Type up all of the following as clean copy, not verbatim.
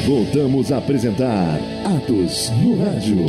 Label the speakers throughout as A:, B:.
A: Voltamos a apresentar Atos no Rádio.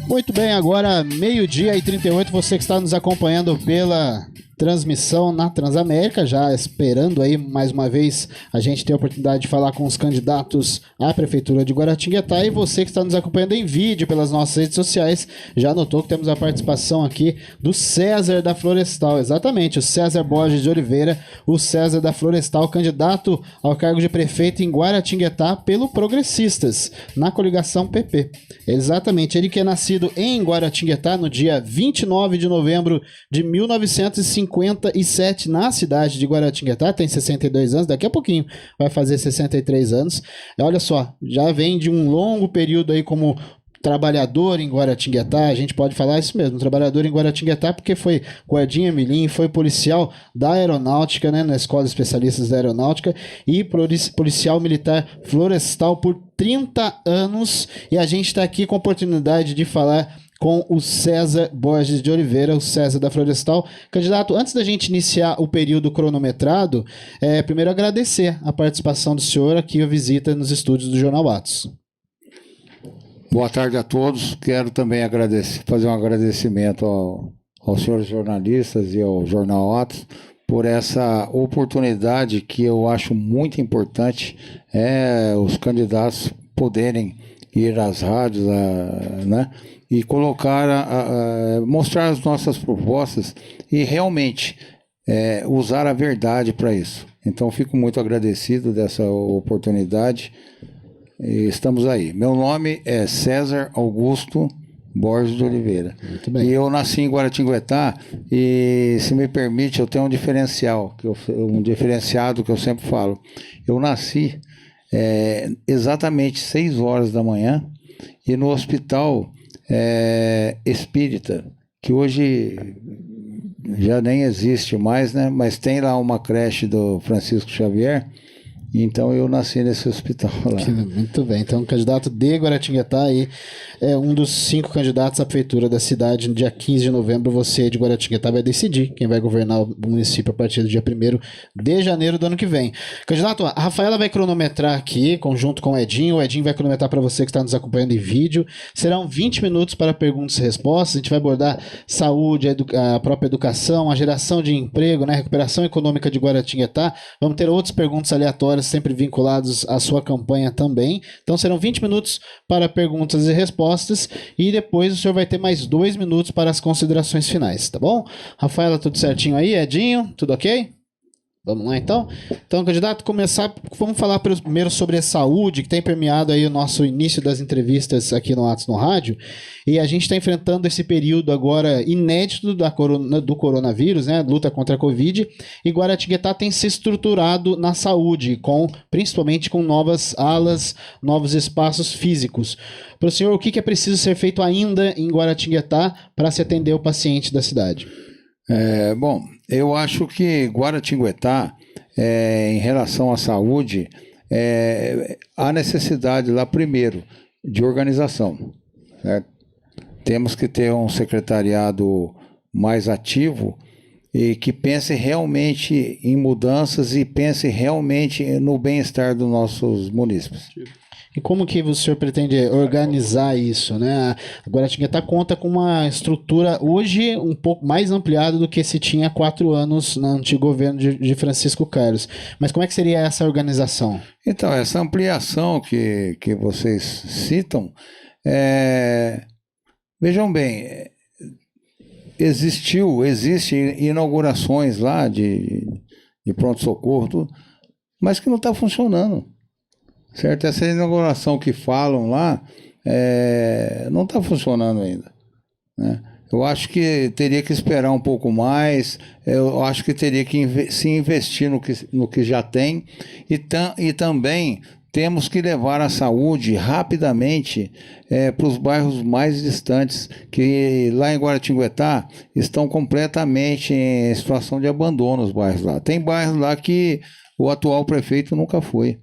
B: Muito bem, agora 12h38, você que está nos acompanhando pela transmissão na Transamérica, já esperando aí mais uma vez a gente ter a oportunidade de falar com os candidatos à Prefeitura de Guaratinguetá, e você que está nos acompanhando em vídeo pelas nossas redes sociais, já notou que temos a participação aqui do César da Florestal, exatamente, o César Borges de Oliveira, o César da Florestal, candidato ao cargo de prefeito em Guaratinguetá pelo Progressistas, na coligação PP. Exatamente, ele que é nascido em Guaratinguetá no dia 29 de novembro de 1957, na cidade de Guaratinguetá, tem 62 anos, daqui a pouquinho vai fazer 63 anos. E olha só, já vem de um longo período aí como trabalhador em Guaratinguetá, a gente pode falar isso mesmo, trabalhador em Guaratinguetá, porque foi guardinha milim, foi policial da aeronáutica, né, na Escola de Especialistas da Aeronáutica, e policial militar florestal por 30 anos, e a gente está aqui com a oportunidade de falar com o César Borges de Oliveira, o César da Florestal. Candidato, antes da gente iniciar o período cronometrado, primeiro agradecer a participação do senhor aqui, a visita nos estúdios do Jornal Atos.
C: Boa tarde a todos. Quero também fazer um agradecimento aos senhores jornalistas e ao Jornal Atos por essa oportunidade que eu acho muito importante, os candidatos poderem ir às rádios, né, e colocar, mostrar as nossas propostas e realmente usar a verdade para isso. Então, fico muito agradecido dessa oportunidade. E estamos aí. Meu nome é César Augusto Borges de Oliveira.
B: Muito bem.
C: E eu nasci em Guaratinguetá e, se me permite, eu tenho um diferenciado que eu sempre falo. Eu nasci exatamente 6 horas da manhã e no hospital espírita, que hoje já nem existe mais, né? Mas tem lá uma creche do Francisco Xavier. Então eu nasci nesse hospital lá.
B: Muito bem, então o candidato de Guaratinguetá aí é um dos 5 candidatos à prefeitura da cidade. No dia 15 de novembro você de Guaratinguetá vai decidir quem vai governar o município a partir do dia 1º de janeiro do ano que vem. Candidato, a Rafaela vai cronometrar aqui, conjunto com o Edinho vai cronometrar para você que está nos acompanhando em vídeo. Serão 20 minutos para perguntas e respostas, a gente vai abordar saúde, a própria educação, a geração de emprego, né, a recuperação econômica de Guaratinguetá. Vamos ter outras perguntas aleatórias sempre vinculados à sua campanha também. Então serão 20 minutos para perguntas e respostas e depois o senhor vai ter mais 2 minutos para as considerações finais, tá bom? Rafaela, tudo certinho aí? Edinho, tudo ok? Vamos lá então? Então, candidato, vamos falar primeiro sobre a saúde, que tem permeado aí o nosso início das entrevistas aqui no Atos no Rádio, e a gente está enfrentando esse período agora inédito do coronavírus, né, luta contra a Covid, e Guaratinguetá tem se estruturado na saúde, principalmente com novas alas, novos espaços físicos. Para o senhor, o que é preciso ser feito ainda em Guaratinguetá para se atender o paciente da cidade?
C: Bom, eu acho que Guaratinguetá, em relação à saúde, há necessidade lá, primeiro, de organização, certo? Temos que ter um secretariado mais ativo e que pense realmente em mudanças e pense realmente no bem-estar dos nossos munícipes.
B: E como que o senhor pretende organizar isso, né? A Guaratinguetá conta com uma estrutura hoje um pouco mais ampliada do que se tinha há 4 anos no antigo governo de Francisco Carlos. Mas como é que seria essa organização?
C: Então, essa ampliação que vocês citam, vejam bem, existem inaugurações lá de pronto-socorro, mas que não está funcionando. Certo? Essa inauguração que falam lá não está funcionando ainda, né? Eu acho que teria que esperar um pouco mais, eu acho que teria que se investir no que já tem e também temos que levar a saúde rapidamente para os bairros mais distantes, que lá em Guaratinguetá estão completamente em situação de abandono os bairros lá. Tem bairros lá que o atual prefeito nunca foi.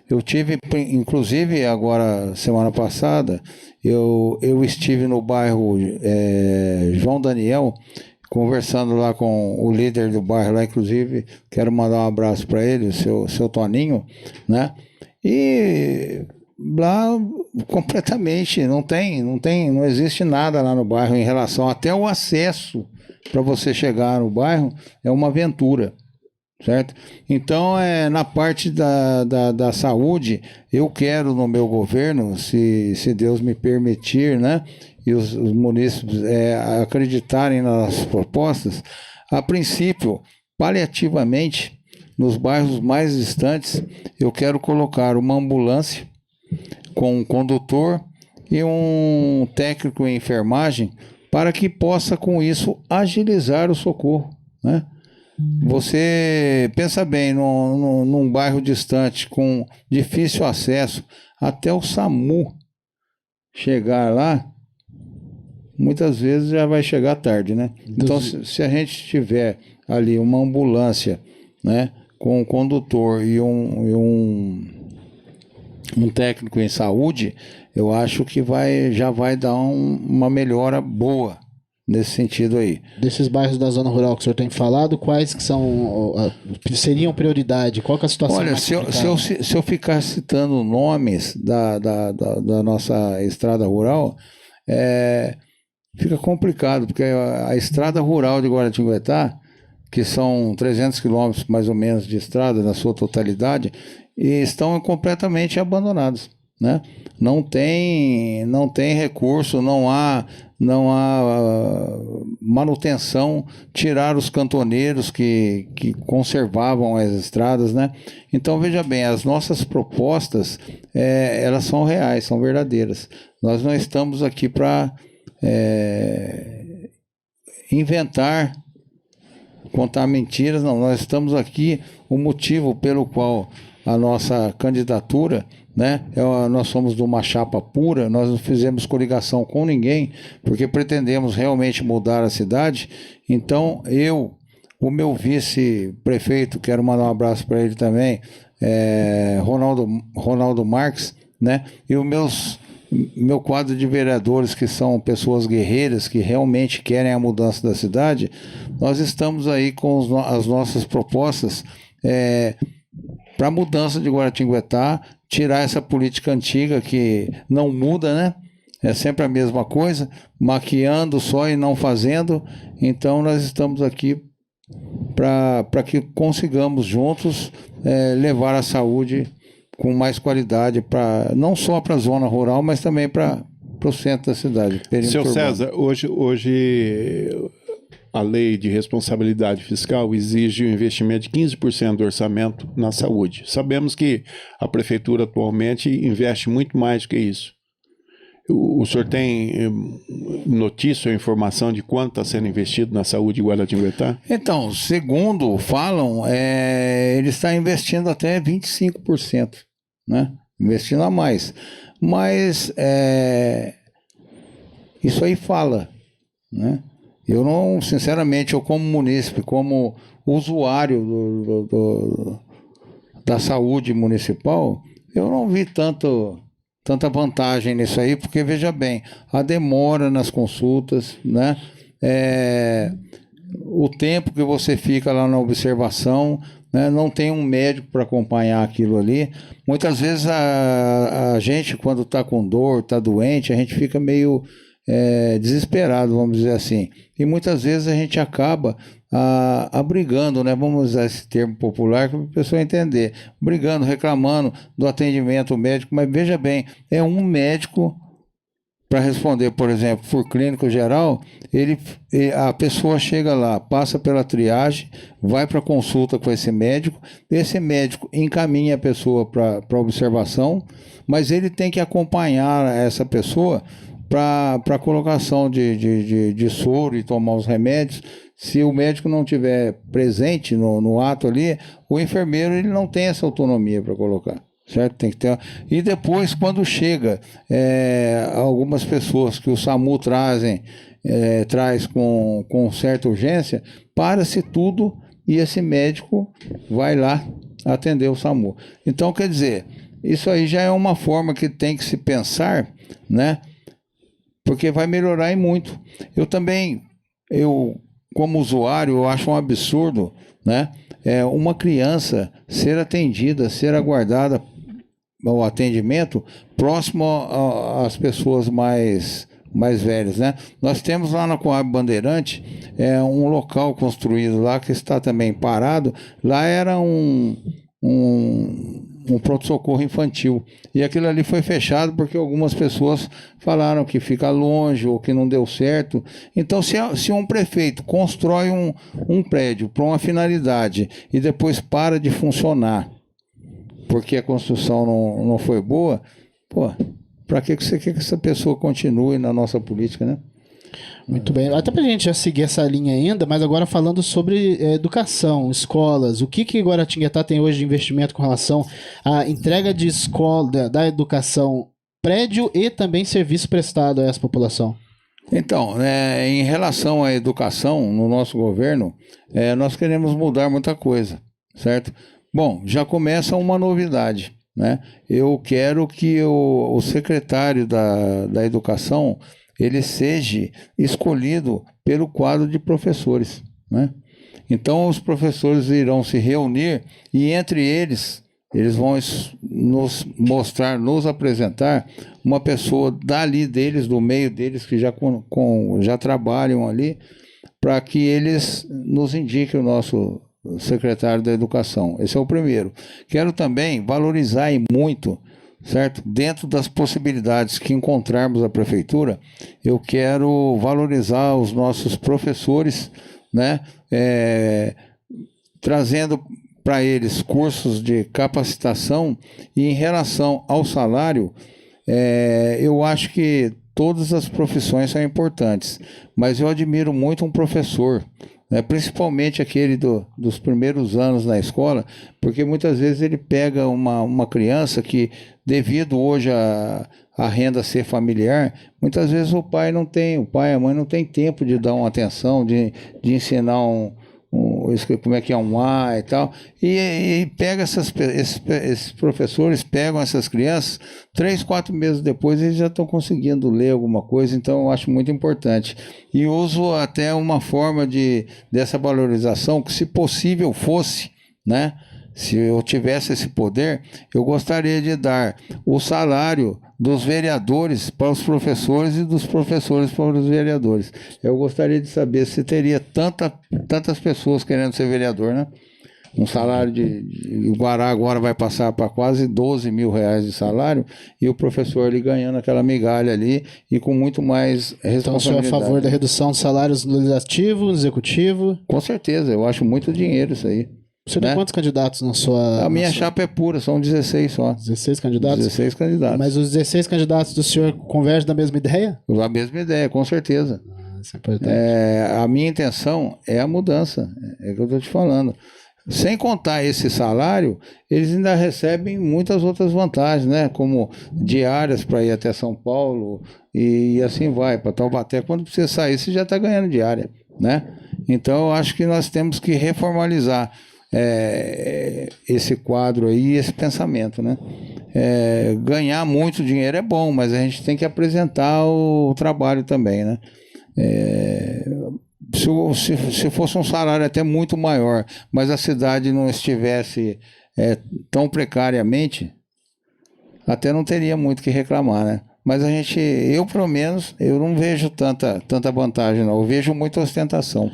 C: Eu tive, inclusive, agora, semana passada, eu estive no bairro João Daniel, conversando lá com o líder do bairro lá, inclusive, quero mandar um abraço para ele, o seu Toninho, né? E lá completamente não existe nada lá no bairro em relação até o acesso para você chegar no bairro é uma aventura, certo? Então, na parte da saúde, eu quero no meu governo, se Deus me permitir, né? E os munícipes acreditarem nas propostas, a princípio, paliativamente, nos bairros mais distantes, eu quero colocar uma ambulância com um condutor e um técnico em enfermagem para que possa, com isso, agilizar o socorro, né? Você pensa bem, num bairro distante, com difícil acesso, até o SAMU chegar lá, muitas vezes já vai chegar tarde, né? Então, se a gente tiver ali uma ambulância, né, com um condutor e um técnico em saúde, eu acho que já vai dar uma melhora boa nesse sentido aí.
B: Desses bairros da zona rural que o senhor tem falado, quais que seriam prioridade? Qual que é a situação?
C: Olha, se eu ficar citando nomes da nossa estrada rural, fica complicado, porque a estrada rural de Guaratinguetá, que são 300 quilômetros mais ou menos de estrada na sua totalidade, e estão completamente abandonados, né? Não tem recurso, não há manutenção, tirar os cantoneiros que conservavam as estradas, né? Então, veja bem, as nossas propostas, elas são reais, são verdadeiras. Nós não estamos aqui para inventar, contar mentiras, não. Nós estamos aqui, o motivo pelo qual a nossa candidatura, né, nós somos de uma chapa pura, nós não fizemos coligação com ninguém, porque pretendemos realmente mudar a cidade. Então, o meu vice-prefeito, quero mandar um abraço para ele também, Ronaldo Marques, né, e meu quadro de vereadores, que são pessoas guerreiras, que realmente querem a mudança da cidade. Nós estamos aí com as nossas propostas para a mudança de Guaratinguetá, tirar essa política antiga que não muda, né? É sempre a mesma coisa, maquiando só e não fazendo. Então, nós estamos aqui para que consigamos juntos levar a saúde com mais qualidade, não só para a zona rural, mas também para o centro da cidade.
D: Seu César, hoje a lei de responsabilidade fiscal exige um investimento de 15% do orçamento na saúde. Sabemos que a prefeitura atualmente investe muito mais do que isso. O senhor tem notícia ou informação de quanto está sendo investido na saúde de Guaratinguetá?
C: Então, segundo falam, ele está investindo até 25%, né? Investindo a mais. Mas isso aí fala, né? Eu não, sinceramente, eu como munícipe, como usuário da saúde municipal, eu não vi tanta vantagem nisso aí, porque, veja bem, a demora nas consultas, né? O tempo que você fica lá na observação, né? Não tem um médico para acompanhar aquilo ali. Muitas vezes a gente, quando está com dor, está doente, a gente fica meio desesperado, vamos dizer assim. E muitas vezes a gente acaba brigando, né? Vamos usar esse termo popular para a pessoa entender. Brigando, reclamando do atendimento médico, mas veja bem, é um médico para responder, por exemplo, por clínico geral, a pessoa chega lá, passa pela triagem, vai para consulta com esse médico encaminha a pessoa para observação, mas ele tem que acompanhar essa pessoa para a colocação de soro e tomar os remédios. Se o médico não estiver presente no ato ali, o enfermeiro ele não tem essa autonomia para colocar, certo? Tem que ter. E depois, quando chega algumas pessoas que o SAMU traz com certa urgência, para-se tudo e esse médico vai lá atender o SAMU. Então, quer dizer, isso aí já é uma forma que tem que se pensar, né? Porque vai melhorar e muito. Eu como usuário, eu acho um absurdo, né? Uma criança ser atendida, ser aguardada o atendimento próximo às pessoas mais velhas, né? Nós temos lá na Coab Bandeirante um local construído lá que está também parado. Lá era um pronto-socorro infantil. E aquilo ali foi fechado porque algumas pessoas falaram que fica longe ou que não deu certo. Então, se um prefeito constrói um prédio para uma finalidade e depois para de funcionar porque a construção não foi boa, pô, para que você quer que essa pessoa continue na nossa política, né?
B: Muito bem. Até pra gente já seguir essa linha ainda, mas agora falando sobre educação, escolas, o que Guaratinguetá tem hoje de investimento com relação à entrega de escola, da educação, prédio e também serviço prestado a essa população?
C: Então, em relação à educação no nosso governo, nós queremos mudar muita coisa, certo? Bom, já começa uma novidade, né? Eu quero que o secretário da educação ele seja escolhido pelo quadro de professores, né? Então, os professores irão se reunir e, entre eles vão nos mostrar, nos apresentar uma pessoa dali deles, do meio deles, que já trabalham ali, para que eles nos indiquem o nosso secretário da Educação. Esse é o primeiro. Quero também valorizar e muito, certo? Dentro das possibilidades que encontrarmos a prefeitura, eu quero valorizar os nossos professores, né? Trazendo para eles cursos de capacitação e em relação ao salário, eu acho que todas as profissões são importantes, mas eu admiro muito um professor, né, principalmente aquele dos primeiros anos na escola, porque muitas vezes ele pega uma criança que, devido hoje a renda ser familiar, muitas vezes o pai e a mãe não tem tempo de dar uma atenção, de ensinar como é que é um A e tal, e pega esses professores pegam essas crianças, 3, 4 meses depois eles já estão conseguindo ler alguma coisa, então eu acho muito importante, e uso até uma forma dessa valorização, que se possível fosse, né, se eu tivesse esse poder, eu gostaria de dar o salário dos vereadores para os professores e dos professores para os vereadores. Eu gostaria de saber se teria tantas pessoas querendo ser vereador, né? Um salário o Guará agora vai passar para quase 12 mil reais de salário e o professor ali ganhando aquela migalha ali e com muito mais responsabilidade.
B: Então o senhor é a favor da redução de salários no legislativo, no executivo?
C: Com certeza, eu acho muito dinheiro isso aí.
B: Você tem quantos candidatos na sua...
C: A minha chapa é pura, são 16 só.
B: 16 candidatos? 16
C: candidatos.
B: Mas os 16 candidatos do senhor convergem da mesma ideia?
C: A mesma ideia, com certeza.
B: Isso é importante.
C: A minha intenção é a mudança, é o que eu estou te falando. Sem contar esse salário, eles ainda recebem muitas outras vantagens, né? Como diárias para ir até São Paulo e assim vai, para Taubaté. Quando você sair, você já está ganhando diária, né? Então, eu acho que nós temos que reformalizar esse quadro aí, esse pensamento, né? Ganhar muito dinheiro é bom, mas a gente tem que apresentar o trabalho também, né? Se fosse um salário até muito maior, mas a cidade não estivesse tão precariamente, até não teria muito o que reclamar, né? Mas eu pelo menos, eu não vejo tanta vantagem, não. Eu vejo muita ostentação.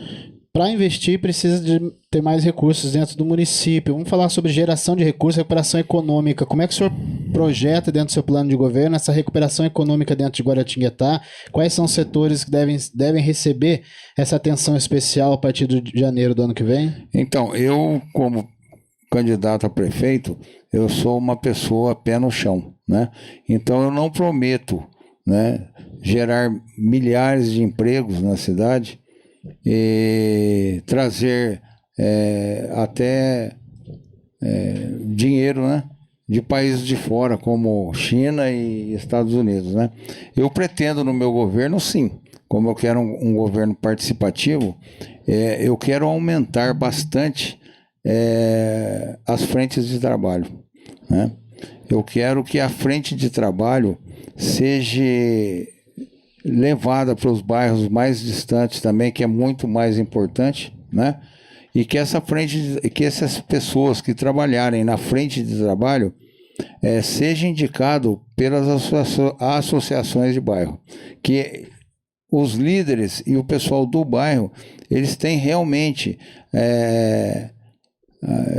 B: Para investir, precisa de ter mais recursos dentro do município. Vamos falar sobre geração de recursos e recuperação econômica. Como é que o senhor projeta dentro do seu plano de governo essa recuperação econômica dentro de Guaratinguetá? Quais são os setores que devem receber essa atenção especial a partir de janeiro do ano que vem? Então,
C: eu, como candidato a prefeito, eu sou uma pessoa pé no chão, né? Então, eu não prometo, né, gerar milhares de empregos na cidade, e trazer até dinheiro, né? de países de fora, como China e Estados Unidos, né? Eu pretendo no meu governo, sim, como eu quero um governo participativo, eu quero aumentar bastante as frentes de trabalho, né? Eu quero que a frente de trabalho seja levada para os bairros mais distantes também, que é muito mais importante, né? E que que essas pessoas que trabalharem na frente de trabalho seja indicado pelas associações de bairro, que os líderes e o pessoal do bairro, eles têm realmente,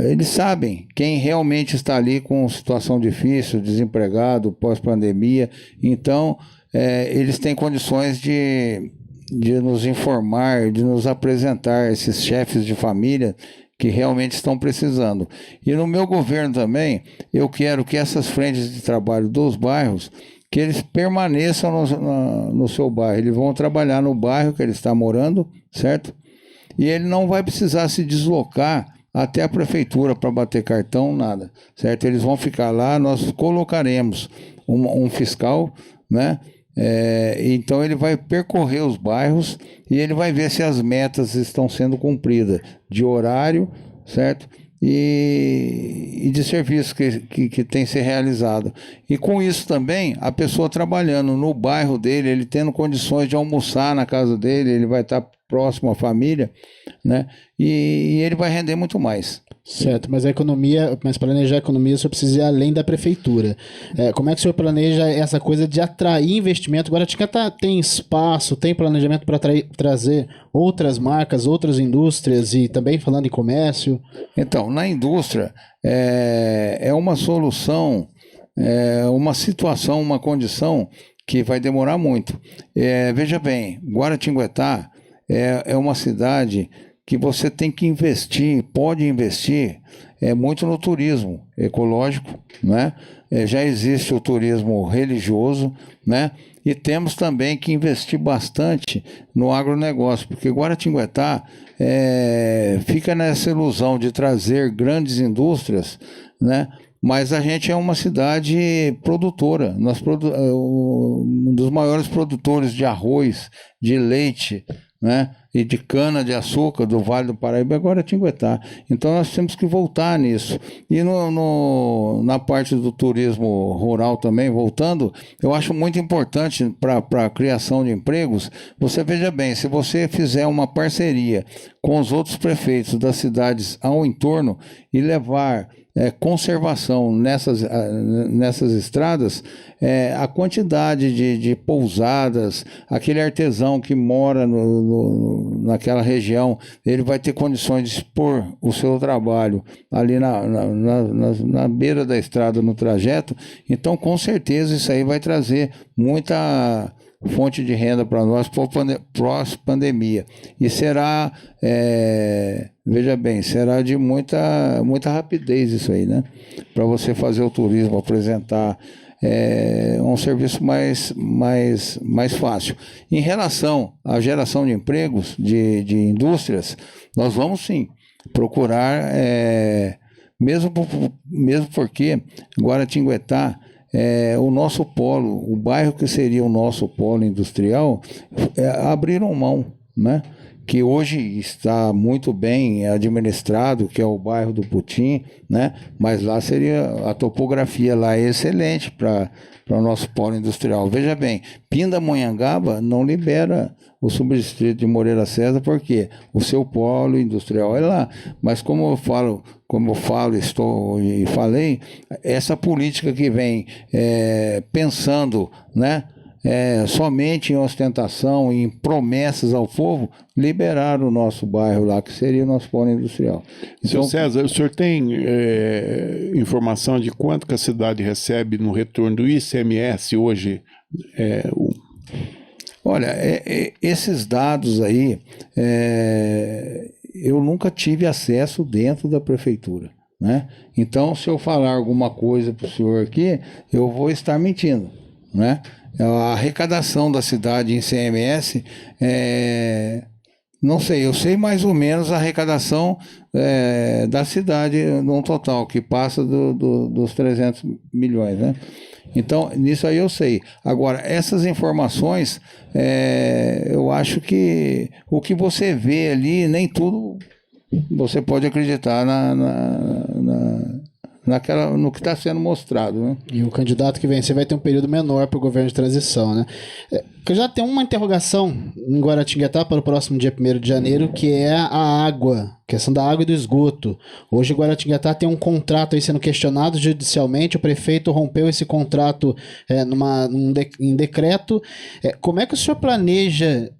C: eles sabem quem realmente está ali com situação difícil, desempregado, pós-pandemia, então eles têm condições de nos informar, de nos apresentar esses chefes de família que realmente estão precisando. E no meu governo também, eu quero que essas frentes de trabalho dos bairros, que eles permaneçam no seu bairro. Eles vão trabalhar no bairro que ele está morando, certo? E ele não vai precisar se deslocar até a prefeitura para bater cartão, nada, certo? Eles vão ficar lá, nós colocaremos um fiscal, né? Então ele vai percorrer os bairros e ele vai ver se as metas estão sendo cumpridas de horário, certo? E de serviço que tem que ser realizado. E com isso também, a pessoa trabalhando no bairro dele, ele tendo condições de almoçar na casa dele, ele vai estar próximo à família, né? E ele vai render muito mais.
B: Certo, mas planejar a economia, o senhor precisa ir além da prefeitura. Como é que o senhor planeja essa coisa de atrair investimento? Guaratinguetá tem espaço, tem planejamento para trazer outras marcas, outras indústrias e também falando em comércio?
C: Então, na indústria, é uma solução, uma situação, uma condição que vai demorar muito. Veja bem, Guaratinguetá é uma cidade que você tem que investir, pode investir muito no turismo ecológico, né? Já existe o turismo religioso, né? E temos também que investir bastante no agronegócio, porque Guaratinguetá fica nessa ilusão de trazer grandes indústrias, né? Mas a gente é uma cidade produtora, um dos maiores produtores de arroz, de leite, né? E de cana-de-açúcar do Vale do Paraíba, agora é Guaratinguetá. Então nós temos que voltar nisso. E na parte do turismo rural também, voltando, eu acho muito importante para a criação de empregos, você veja bem, se você fizer uma parceria com os outros prefeitos das cidades ao entorno e levar conservação nessas estradas, a quantidade de pousadas, aquele artesão que mora naquela região, ele vai ter condições de expor o seu trabalho ali na beira da estrada, no trajeto. Então, com certeza, isso aí vai trazer muita fonte de renda para nós pós-pandemia. E será, veja bem, será de muita rapidez isso aí, né? Para você fazer o turismo, apresentar um serviço mais fácil. Em relação à geração de empregos, de indústrias, nós vamos sim procurar, mesmo porque Guaratinguetá, o nosso polo, o bairro que seria o nosso polo industrial, abriram mão, né? Que hoje está muito bem administrado, que é o bairro do Putim, né? Mas lá a topografia lá é excelente para o nosso polo industrial. Veja bem, Pindamonhangaba não libera o subdistrito de Moreira César, porque o seu polo industrial é lá. Mas como eu falei, essa política que vem pensando, né? Somente em ostentação, em promessas ao povo, liberar o nosso bairro lá, que seria o nosso polo industrial.
D: Então, Seu César, o senhor tem informação de quanto que a cidade recebe no retorno do ICMS hoje?
C: Olha, esses dados aí, eu nunca tive acesso dentro da prefeitura, né? Então, se eu falar alguma coisa para o senhor aqui, eu vou estar mentindo, né? A arrecadação da cidade em CMS Não sei, eu sei mais ou menos a arrecadação da cidade no total, que passa dos 300 milhões, né? Então, nisso aí eu sei. Agora, essas informações, eu acho que o que você vê ali, nem tudo você pode acreditar no que está sendo mostrado, né?
B: E o candidato que vencer vai ter um período menor para o governo de transição, né? Já tem uma interrogação em Guaratinguetá para o próximo dia 1º de janeiro, que é a água, questão da água e do esgoto. Hoje Guaratinguetá tem um contrato aí sendo questionado judicialmente, o prefeito rompeu esse contrato em decreto. Como é que o senhor planeja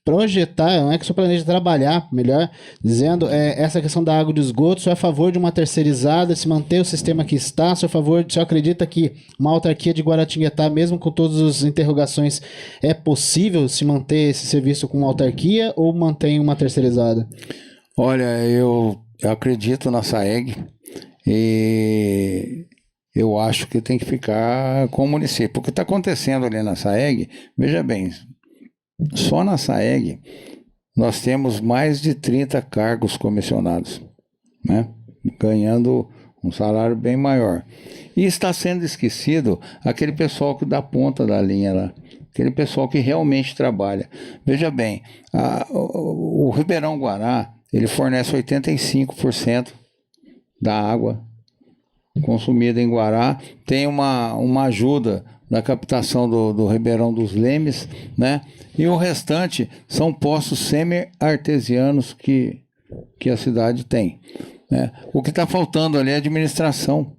B: projetar, não é que o senhor planeja trabalhar, melhor dizendo, essa questão da água e do esgoto? O senhor é a favor de uma terceirizada, se manter o sistema que está? O senhor acredita que uma autarquia de Guaratinguetá, mesmo com todas as interrogações, é possível se manter esse serviço com uma autarquia ou mantém uma terceirizada?
C: Olha, eu acredito na SAEG e eu acho que tem que ficar com o município. O que está acontecendo ali na SAEG, veja bem, só na SAEG nós temos mais de 30 cargos comissionados, né? Ganhando um salário bem maior. E está sendo esquecido aquele pessoal que dá ponta da linha lá, aquele pessoal que realmente trabalha. Veja bem, o Ribeirão Guará, ele fornece 85% da água consumida em Guará, tem uma ajuda da captação do Ribeirão dos Lemes, né? E o restante são poços semi-artesianos que a cidade tem, né? O que está faltando ali é administração.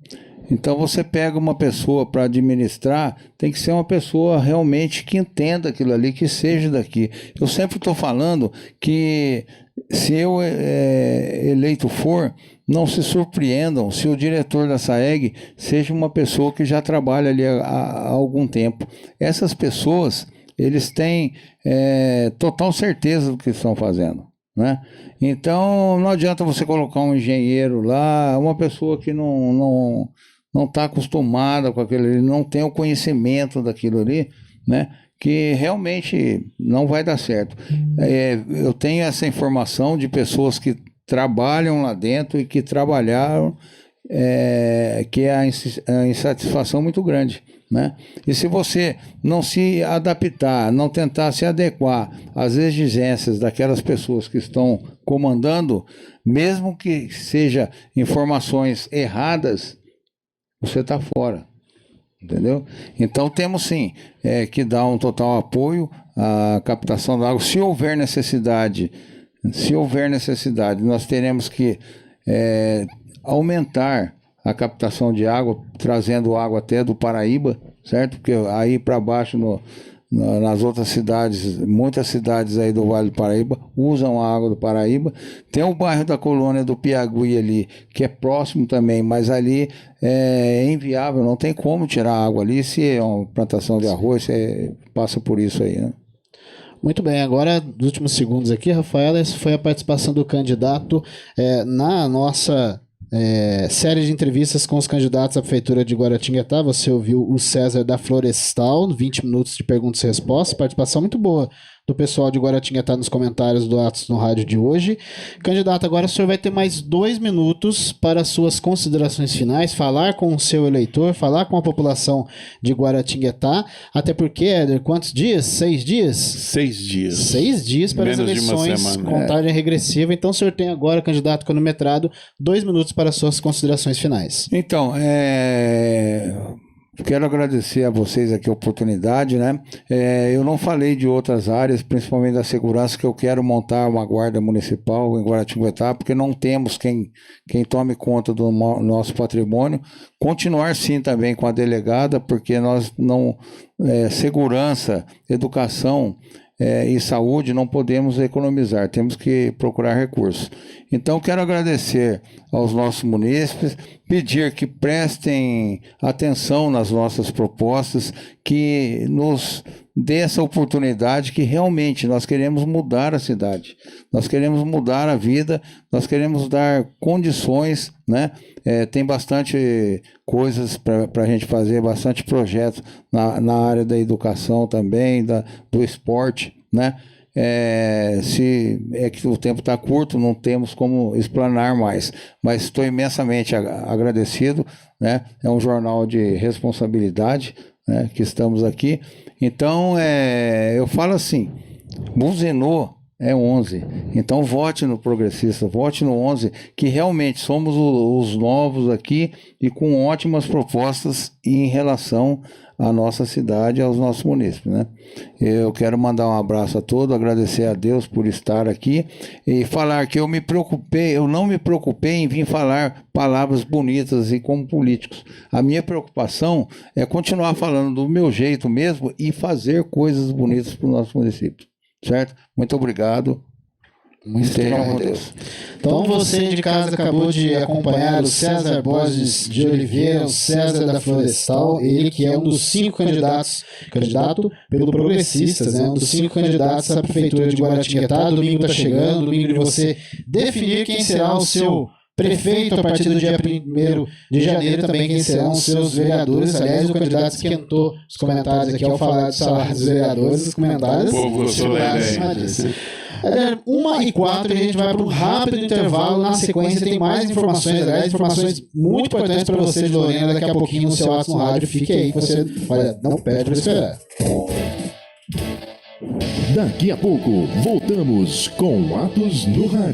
C: Então você pega uma pessoa para administrar, tem que ser uma pessoa realmente que entenda aquilo ali, que seja daqui. Eu sempre estou falando que se eu eleito for, não se surpreendam se o diretor da SAEG seja uma pessoa que já trabalha ali há algum tempo. Essas pessoas, eles têm total certeza do que estão fazendo, né? Então não adianta você colocar um engenheiro lá, uma pessoa que não está acostumada com aquilo ali, não tem o conhecimento daquilo ali, né? Que realmente não vai dar certo. Eu tenho essa informação de pessoas que trabalham lá dentro e que trabalharam, que é a insatisfação muito grande, né? E se você não se adaptar, não tentar se adequar às exigências daquelas pessoas que estão comandando, mesmo que seja informações erradas, você está fora. Entendeu? Então temos sim que dar um total apoio à captação da água. Se houver necessidade, nós teremos que aumentar a captação de água, trazendo água até do Paraíba, certo? Porque aí para baixo, nas outras cidades, muitas cidades aí do Vale do Paraíba usam a água do Paraíba. Tem o bairro da Colônia do Piagui ali, que é próximo também, mas ali é inviável, não tem como tirar água ali. Se é uma plantação de arroz, você passa por isso aí, né?
B: Muito bem, agora, nos últimos segundos aqui, Rafaela, essa foi a participação do candidato na nossa série de entrevistas com os candidatos à Prefeitura de Guaratinguetá. Você ouviu o César da Florestal, 20 minutos de perguntas e respostas, participação muito boa do pessoal de Guaratinguetá nos comentários do Atos no Rádio de hoje. Candidato, agora o senhor vai ter mais 2 minutos para suas considerações finais, falar com o seu eleitor, falar com a população de Guaratinguetá, até porque, Éder, quantos dias? 6 dias?
D: 6 dias.
B: 6 dias para
D: Menos
B: as eleições,
D: de uma semana.
B: contagem regressiva. Então o senhor tem agora, candidato cronometrado, 2 minutos para suas considerações finais.
C: Então, quero agradecer a vocês aqui a oportunidade, né? Eu não falei de outras áreas, principalmente da segurança, que eu quero montar uma guarda municipal em Guaratinguetá, porque não temos quem tome conta do nosso patrimônio. Continuar sim também com a delegada, porque nós não... segurança, educação e saúde não podemos economizar, temos que procurar recursos. Então quero agradecer aos nossos munícipes, pedir que prestem atenção nas nossas propostas, que nos dê essa oportunidade, que realmente nós queremos mudar a cidade, nós queremos mudar a vida, nós queremos dar condições, né? Tem bastante coisas para a gente fazer, bastante projetos na área da educação também, do esporte, né? se é que o tempo está curto, não temos como explanar mais, mas estou imensamente agradecido, né? É um jornal de responsabilidade, né, que estamos aqui. Então, eu falo assim, buzinou é 11. Então, vote no Progressista, vote no 11, que realmente somos os novos aqui e com ótimas propostas em relação à nossa cidade e aos nossos munícipes, né? Eu quero mandar um abraço a todos, agradecer a Deus por estar aqui e falar que eu não me preocupei em vir falar palavras bonitas e como políticos. A minha preocupação é continuar falando do meu jeito mesmo e fazer coisas bonitas para o nosso município, certo? Muito obrigado. Estejam com Deus.
B: Então você de casa acabou de acompanhar o César Borges de Oliveira, o César da Florestal, ele que é um dos 5 candidato pelo Progressistas, né? Um dos 5 candidatos à Prefeitura de Guaratinguetá. Domingo está chegando, domingo de você definir quem será o seu prefeito a partir do dia 1º de janeiro, também quem serão os seus vereadores. Aliás, o candidato esquentou os comentários aqui ao falar de salário dos vereadores, os comentários.
D: Povo solene.
B: 1h04, a gente vai para um rápido intervalo. Na sequência tem mais informações, aliás, informações muito importantes para você de Lorena. Daqui a pouquinho no seu Atos no Rádio. Fique aí que você, olha, não perde para esperar.
A: Daqui a pouco, voltamos com Atos no Rádio.